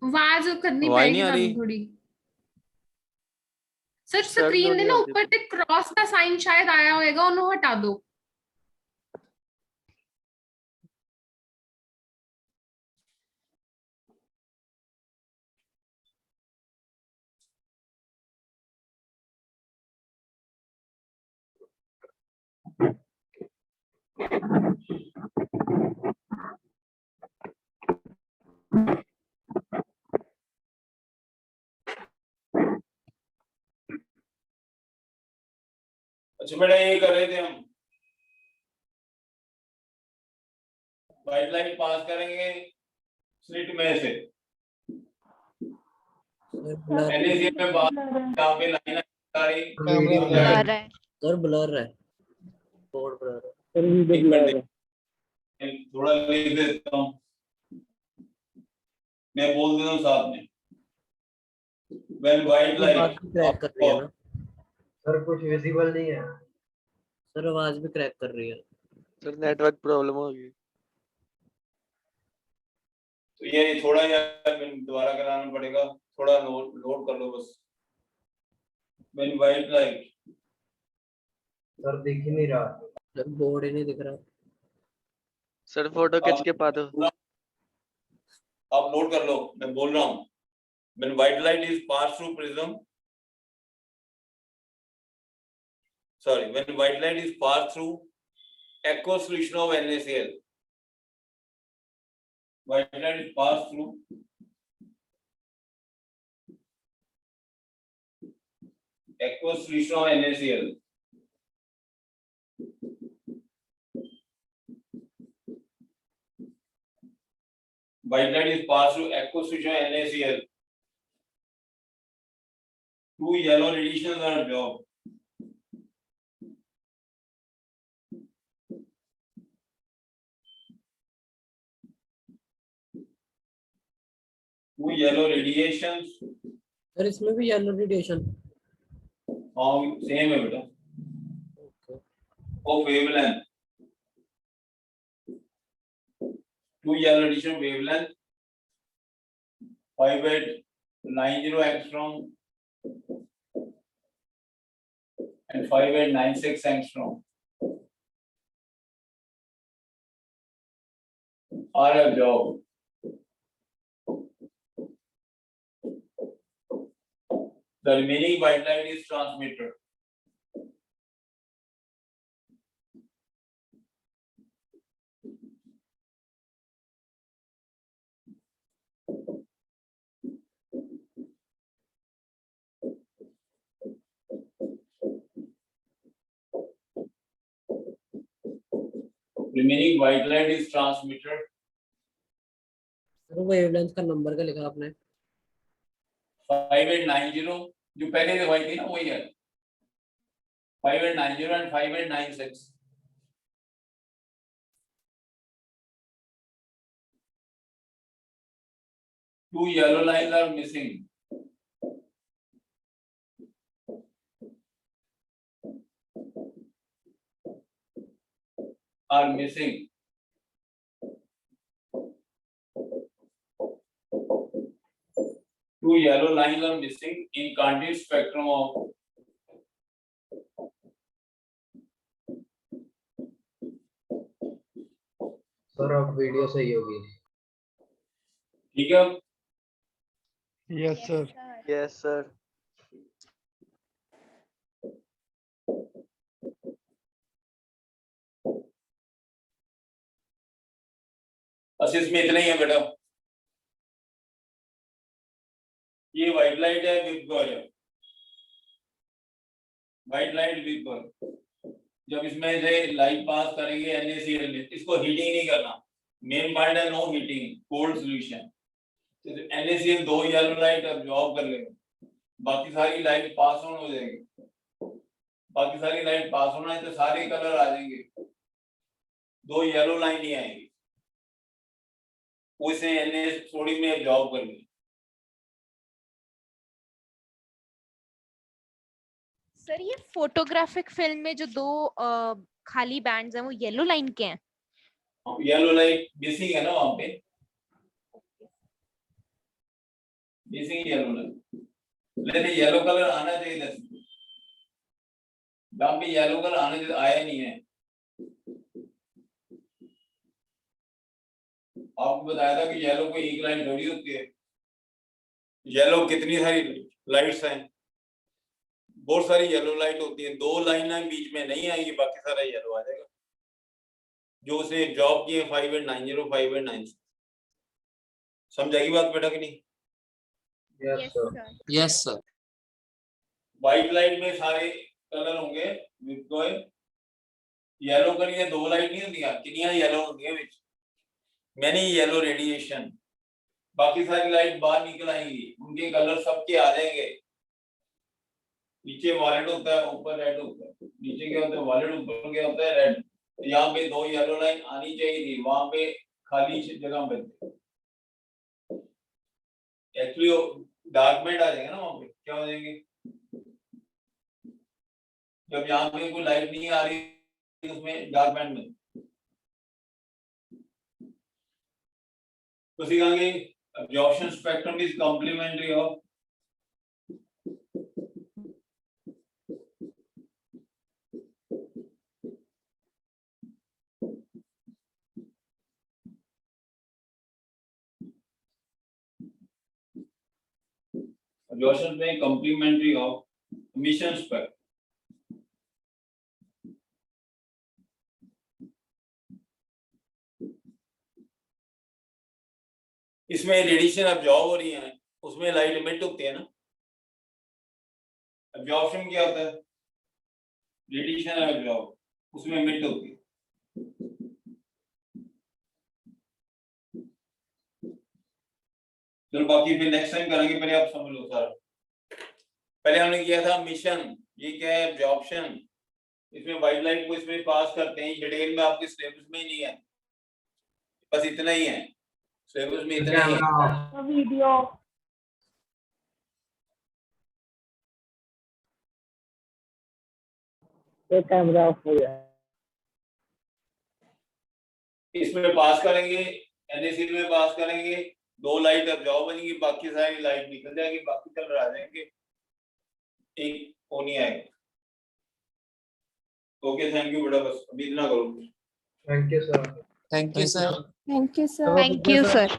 आवाज करनी आवाज पड़ेगी नहीं आ रही? ਤੁਹਾਨੂੰ ਥੋੜੀ। ਸਰ Sir, ਸਕਰੀਨ ਦੇ ਥੋੜ੍ਹੀ ਨਾ ਆਉਂਦੀ ਉੱਪਰ ਤੇ ਕ੍ਰਾਸ ਦਾ ਸਾਈਨ ਸ਼ਾਇਦ ਆਇਆ ਹੋਏਗਾ, ਉਹਨੂੰ ਹਟਾ ਦਿਓ। अच्छा बेटा ये कर रहे थे हम, व्हाइट लाइट पास करेंगे स्लिट में से, NaCl में बात यहाँ पे लाइन आ रही, ब्लर है सर ब्लर है, बोर्ड ब्लर है। एक मिनट थोड़ा लिख देता हूँ, मैं बोल देता हूँ साथ में। When white आवाज light, भी क्रैक कर रही है ना सर कुछ विजिबल नहीं है। सर, आवाज भी क्रैक कर रही है। सर नेटवर्क प्रॉब्लम होगी। तो ये थोड़ा यार दोबारा कराना पड़ेगा, थोड़ा लोड कर लो बस। When white light, सर दिख ही नहीं रहा। सर बोर्ड ही नहीं दिख रहा। सर फोटो खींच के पा दो। आप नोट कर लो, मैं बोल रहा हूँ। When white light is passed through prism, sorry, when white light is passed through aqueous solution of NaCl, white light is passed through aqueous solution of NaCl. White light is passed through aqueous solution of NaCl. Two yellow radiations are absorbed. Two yellow radiations. Sir इसमें भी yellow radiation. हाँ same है बेटा। Of wavelength. Two yellow radiation wavelength. 5890 angstrom and 5896 angstrom are absorbed. The remaining white light is transmitted. Remaining white light is transmitted. Sir wavelength का number क्या लिखा आपने? 5890 जो पहले दिखाई थी ना वही है, 5890 and 5896. Two yellow lines are missing. Two yellow lines are missing in Candice spectrum of sir अब वीडियो सही होगी। ठीक है। Yes, sir. Yes sir. बस इसमें इतना ही है बेटा। ये व्हाइट लाइट है with coil, white light with coil. जब इसमें से लाइट पास करेंगे NaCl में, इसको हीटिंग नहीं करना, मेन पॉइंट है नो हीटिंग, कोल्ड सॉल्यूशन। तो NaCl दो येलो लाइट अब्सॉर्ब कर लेगा, बाकी सारी लाइट पास ऑन हो जाएगी। बाकी सारी लाइट पास होना है तो सारे कलर आ जाएंगे, दो येलो लाइन ही आएंगी, उसे Na थोड़ी में अब्सॉर्ब कर लेगी। सर ये फोटोग्राफिक फिल्म में जो दो खाली बैंड्स हैं वो येलो लाइन के हैं? येलो लाइट मिसिंग है ना वहां पे, मिसिंग येलो लाइट। लेकिन येलो कलर आना चाहिए था, जहाँ पे येलो कलर आने चाहिए आया नहीं है। आपको बताया था कि येलो कोई एक लाइन थोड़ी होती है, येलो कितनी सारी लाइट्स हैं, बहुत सारी येलो लाइट होती है, दो लाइन बीच में नहीं आएगी, बाकी सारा येलो आ जाएगा। जो उसने जॉब की है 5890 5896। समझ आएगी बात बेटा कि नहीं? Yes sir. Yes sir. White light में सारे कलर होंगे विद येलो करिए, 2 लाइट नहीं होती, कितनी येलो होती है विच मैनी येलो रेडिएशन। बाकी सारी लाइट बाहर निकल आएंगी, उनके कलर सबके आ जाएंगे। नीचे वॉलेट होता है, ऊपर रेड होता है। नीचे क्या होता है वॉलेट, ऊपर क्या होता है रेड। यहाँ पे 2 येलो लाइन आनी चाहिए थी, वहां पे खाली जगह बनती। एक्चुअली डार्क बैंड आ जाएगा ना, वहां पे क्या हो जाएंगे, जब यहाँ पे कोई लाइट नहीं आ रही उसमें डार्क बैंड में तो सीखेंगे absorption spectrum is complementary of absorption में complementary of emission spectrum। इसमें रेडिएशन अब्जॉर्ब हो रही है, उसमें लाइट इमिट होती है ना। अब्जॉर्प्शन क्या होता है, रेडिएशन अब्जॉर्ब, उसमें इमिट होती है। चलो बाकी फिर नेक्स्ट टाइम करेंगे, पहले आप समझ लो सारा। पहले हमने किया था मिशन, ये क्या है अब्जॉर्प्शन। इसमें व्हाइट लाइट को इसमें पास करते हैं, डिटेल में आपके सिलेबस में ही नहीं है, बस इतना ही है सिलेबस में, इतना ही है। वीडियो कैमरा ऑफ हो गया। इसमें पास करेंगे, एनएसी में पास करेंगे, 2 लाइट अब्जॉर्ब बनेगी, बाकी सारी लाइट निकल जाएगी, बाकी कलर आ जाएंगे, एक वो नहीं आएगा। ओके थैंक यू बेटा, बस अभी इतना करो। Thank you sir. Thank you sir. Thank you sir. Thank you sir.